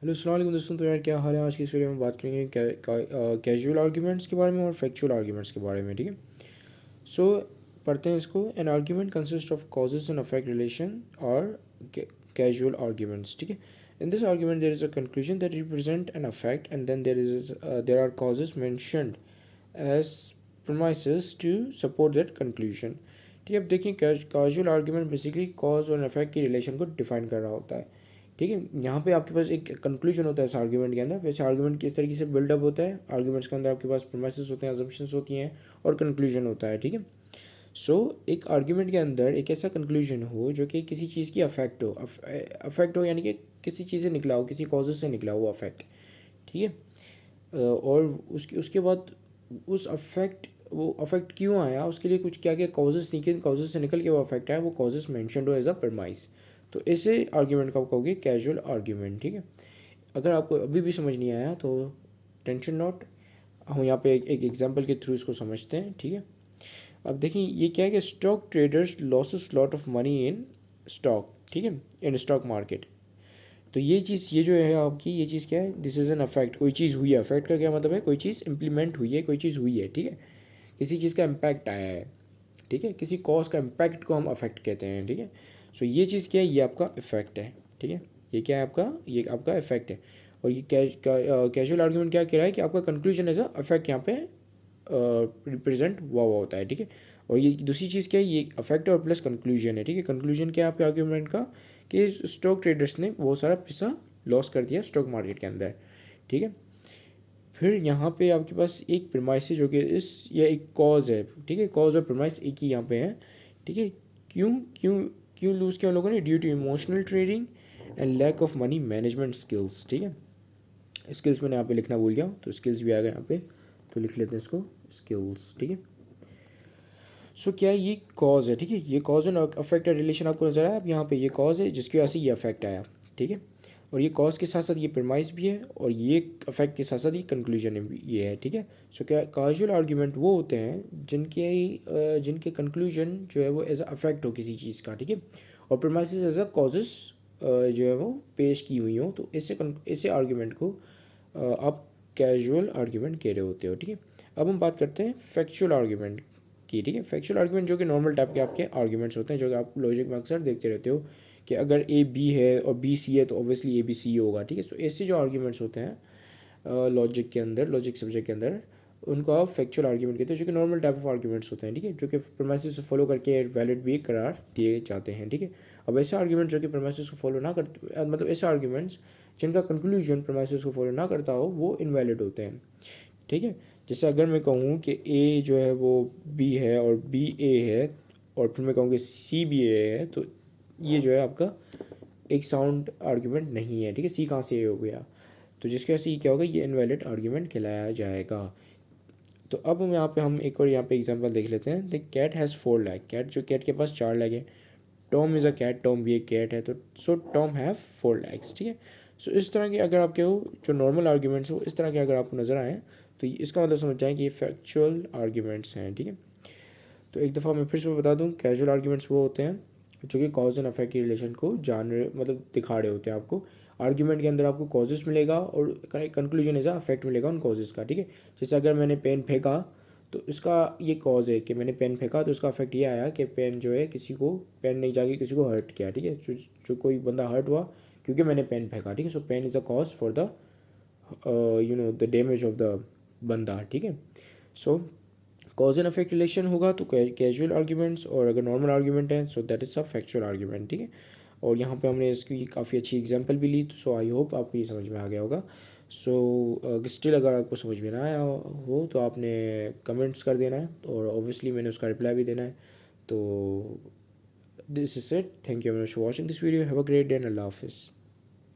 Hello अस्सलाम वालेकुम दोस्तों। तो यार क्या हाल है। आज की इस वीडियो में बात करेंगे कैजुअल आर्ग्यूमेंट्स के बारे में और फैक्चुअल आर्ग्यूमेंट्स के बारे में। ठीक है, सो पढ़ते हैं इसको। An argument consist of causes and affect relation और कैजुअल आर्ग्यूमेंट्स। ठीक है, in this argument there is a conclusion that represent an affect and then there are causes mentioned as premises to support that conclusion. ठीक है, अब देखिए casual argument basically cause और effect की relation को define कर रहा होता है। ठीक है, यहाँ पे आपके पास एक कंक्लूजन होता है इस आर्ग्यूमेंट के अंदर। वैसे आर्ग्यूमेंट किस तरीके से बिल्डअप होता है, आर्ग्यूमेंट्स के अंदर आपके पास प्रीमिसेस होते हैं, अजम्पशंस होती हैं और कंक्लूजन होता है। ठीक है, सो एक आर्ग्यूमेंट के अंदर एक ऐसा कंक्लूजन हो जो कि किसी चीज़ की अफेक्ट हो, अफेक्ट हो यानी कि किसी चीज़ से निकला हो, किसी कॉजेज से निकला हो वो अफेक्ट। ठीक है, और उसके उसके बाद उस अफेक्ट वो अफेक्ट क्यों आया, उसके लिए कुछ क्या क्या कॉजेज निकले, कॉजेज से निकल के वो अफेक्ट आया, वो कॉजेज मैंशनड हो एज अ परमाइस। तो ऐसे आर्ग्यूमेंट का आप कहोगे कैजुअल आर्ग्यूमेंट। ठीक है, अगर आपको अभी भी समझ नहीं आया तो टेंशन नॉट, हम यहाँ पे एक एग्जांपल के थ्रू इसको समझते हैं। ठीक है, अब देखिए ये क्या है कि stock traders losses lot of money in stock. ठीक है, इन स्टॉक मार्केट। तो ये चीज़, ये जो है आपकी, ये चीज़ क्या है, दिस इज़ एन अफेक्ट। कोई चीज़ हुई है, अफेक्ट का क्या मतलब है, कोई चीज़ इम्प्लीमेंट हुई है, कोई चीज़ हुई है। ठीक है, किसी चीज़ का इम्पैक्ट आया है। ठीक है, किसी कॉज का इम्पैक्ट को हम अफेक्ट कहते हैं। ठीक है, सो ये चीज़ क्या है, ये आपका इफेक्ट है। ठीक है, ये क्या है आपका, ये आपका इफेक्ट है। और ये कैजुअल आर्ग्यूमेंट क्या कह रहा है कि आपका कंक्लूजन एज अ इफेक्ट यहाँ पे रिप्रेजेंट हुआ होता है। ठीक है, और ये दूसरी चीज़ क्या है, ये अफेक्ट और प्लस कंक्लूजन है। ठीक है, कंक्लूजन क्या है आपके आर्ग्यूमेंट का कि स्टॉक ट्रेडर्स ने बहुत सारा पैसा लॉस कर दिया स्टॉक मार्केट के अंदर। ठीक है, फिर यहाँ पे आपके पास एक प्रेमाइस है जो कि इस, यह एक कॉज है। ठीक है, कॉज और प्रेमाइस एक ही यहाँ पे है। ठीक है, क्यों क्यों क्यों लूज़ किया उन लोगों ने, due to emotional trading and lack of money management skills. ठीक है, स्किल्स मैंने यहाँ पे लिखना भूल गया, तो स्किल्स भी आ गए यहाँ पे, तो लिख लेते हैं इसको स्किल्स। ठीक है, सो क्या है, ये कॉज है। ठीक है, ये कॉज एंड अफेक्ट रिलेशन आपको नजर आया। अब यहाँ पे ये कॉज है जिसकी वजह से ये अफेक्ट आया। ठीक है, और ये कॉज के साथ साथ ये प्रेमाइस भी है और ये अफेक्ट के साथ साथ ये कंक्लूजन भी ये है। ठीक है, सो क्या काजुअल आर्ग्यूमेंट वो होते हैं जिनके कंक्लूजन जो है वो एज अ अफेक्ट हो किसी चीज़ का। ठीक है, और प्रेमाइस एज अ कॉजेस जो है वो पेश की हुई हो, तो ऐसे आर्ग्यूमेंट को आप कैजुअल आर्ग्यूमेंट कह रहे होते हो। ठीक है, अब हम बात करते हैं फैक्चुअल आर्ग्यूमेंट की। ठीक है, फैक्चुअल आर्ग्यूमेंट जो कि नॉर्मल टाइप के आपके आर्ग्यूमेंट्स होते हैं, जो कि आप लॉजिक में अक्सर देखते रहते हो कि अगर ए बी है और बी सी है तो ऑब्वियसली ए बी सी होगा। ठीक है, सो ऐसे जो आर्ग्यूमेंट्स होते हैं लॉजिक के अंदर, लॉजिक सब्जेक्ट के अंदर, उनको आप फैक्चुअल आर्ग्यूमेंट कहते हैं, जो कि नॉर्मल टाइप ऑफ आर्ग्यूमेंट्स होते हैं। ठीक है, जो कि प्रेमाइसिस को फॉलो करके वैलिड भी करार दिए जाते हैं। ठीक है, अब ऐसे आर्ग्यूमेंट जो कि प्रेमाइसिस को फॉलो ना करते, मतलब ऐसे आर्ग्यूमेंट्स जिनका कंक्लूजन प्रेमाइसिस को फॉलो ना करता हो, वो इनवैलिड होते हैं। ठीक है, जैसे अगर मैं कहूँ कि ए जो है वो बी है और बी ए है, और फिर मैं कहूँ कि सी बी ए है, तो ये जो है आपका एक साउंड आर्ग्यूमेंट नहीं है। ठीक है, सी कहाँ से ए हो गया, तो जिसकी वजह से ये क्या होगा, ये इनवैलिड आर्ग्यूमेंट कहलाया जाएगा। तो अब हम यहाँ पे एक और यहाँ पे एग्जांपल देख लेते हैं। The cat has 4 leg, cat जो कैट के पास 4 लेग है। Tom is a cat, Tom भी एक कैट है, तो सो टॉम हैव 4 लेग्स। ठीक है, सो इस तरह के अगर आपके हो जो नॉर्मल आर्ग्यूमेंट्स हो, इस तरह के अगर आपको नज़र आए, तो इसका मतलब समझ जाएं कि ये फैक्चुअल आर्ग्यूमेंट्स हैं। ठीक है, तो एक दफ़ा मैं फिर से बता दूं, कैजुअल आर्ग्यूमेंट्स वो होते हैं जो कि कॉज एंड अफेक्ट की रिलेशन को जान रहे, मतलब दिखा रहे होते हैं आपको। आर्ग्यूमेंट के अंदर आपको कॉजेस मिलेगा और कंक्लूजन एज अफेक्ट मिलेगा उन कॉजेस का। ठीक है, जैसे अगर मैंने पेन फेंका तो इसका ये कॉज है कि मैंने पेन फेंका, तो उसका अफेक्ट ये आया कि पेन जो है किसी को, पेन नहीं जाके किसी को हर्ट किया। ठीक है, जो कोई बंदा हर्ट हुआ क्योंकि मैंने पेन फेंका। ठीक है, so pen is a cause for the the damage of the बंदा। ठीक है, so cause and affect relation होगा तो कैजुअल आर्ग्यूमेंट्स, और अगर नॉर्मल आर्ग्यूमेंट है so that is a factual argument. ठीक है, और यहाँ पे हमने इसकी काफ़ी अच्छी एग्जांपल भी ली, तो सो आई होप आपको ये समझ में आ गया होगा। सो स्टिल अगर आपको समझ में ना आया हो तो आपने कमेंट्स कर देना है, और ऑब्वियसली मैंने उसका रिप्लाई भी देना है। तो this is it, thank you very much for watching this video, have a great day and अल्लाह हाफिज़।